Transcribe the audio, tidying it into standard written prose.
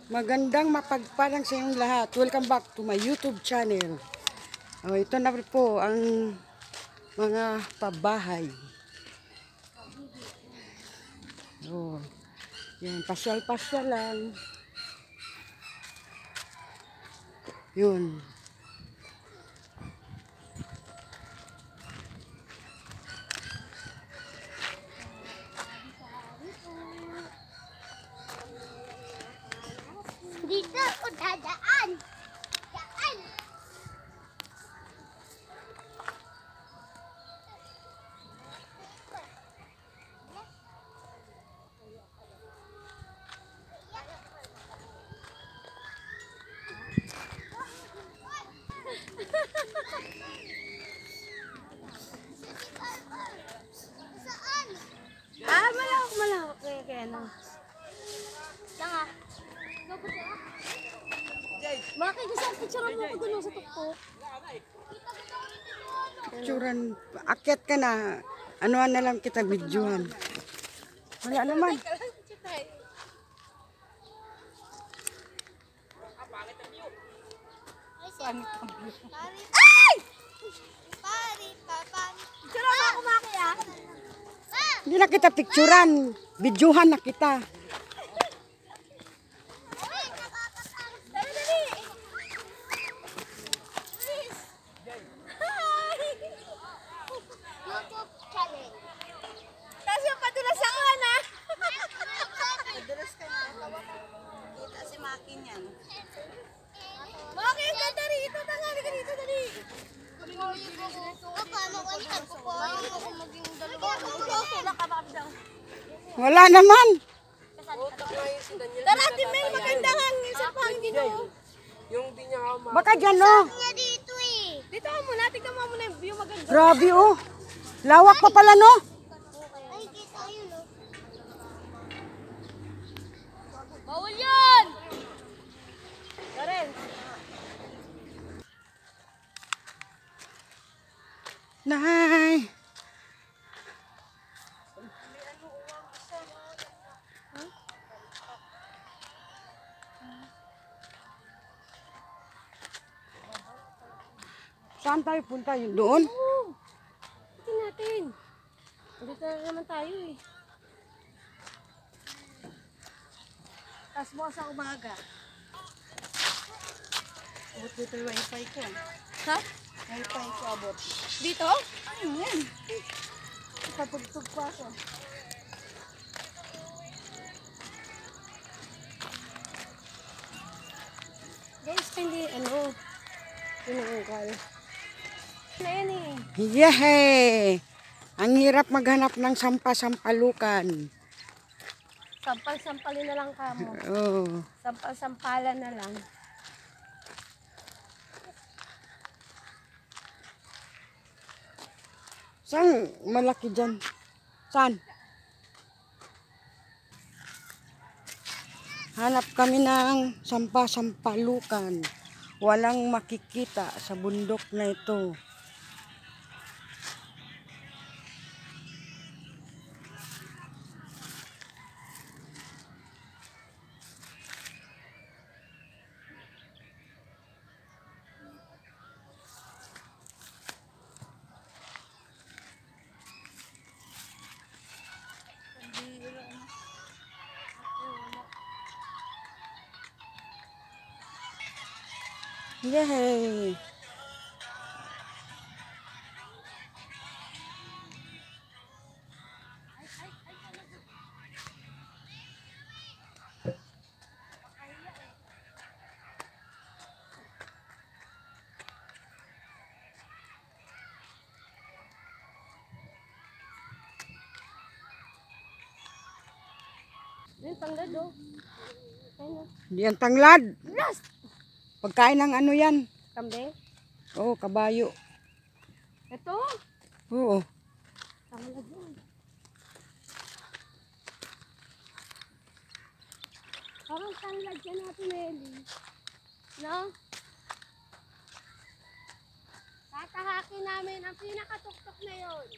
Magandang mapagpalang sa inyong lahat. Welcome back to my YouTube channel. Ito na po ang mga pabahay. Yan, pasyal-pasyal lang. Yun. Dito ako dadaan. Daan. Saan? Malawak. Kaya ano. Tanga. Bakit kasi picture mo ko dun sa tuktok? Picturean. Akyat ka na. Anuhan na lang kita videohan. Wala naman. Ay! Pari, papan. Picture mo ako makaya. Hindi na kita picturean. Videohan na kita. YouTube channel. Tapos yung padulas ako na. Padulas ka na. Kita si Makin yan. Bakit ang ganda rito? Tangali ka dito, dali. Paano ko ang tagpuan? Ako maging dalawa. Tulak ka, bakit daw? Wala naman. Tara, Timel, magandang hangin sa pangino. Baka dyan oh. Nga dito eh. Dito ka muna, tignan mo muna yung view maganda. Grabe oh. Lawak pa pala no. Ay, kita yun oh. Bawal yan! Karen. Nay. Saan tayo punta? Yun doon? Oo. Tingnan natin. Dito na naman tayo eh. Tapos bukas sa umaga. Abot dito yung wifi ko. Ha? Wifi ko abot. Dito? Ayun. Papagtug pa ako. Guys, hindi ano. Pinanggal. Na yan eh. Yehey! Ang hirap maghanap ng sampa-sampalukan. Sampal-sampalin na lang kamo. Oh. Sampal-sampalan na lang. Saan malaki dyan? Saan? Hanap kami ng sampa-sampalukan. Walang makikita sa bundok na ito. Yay! Yung tanglad oh. Ayun oh. Hindi yan tanglad. Last! Pagkain ng ano yan? Kambing? Oo, kabayo. Ito? Oo. Tanglad yun. Parang tanglad yan natin, Eli. No? Tatahakin namin ang pinakatuktok na yun.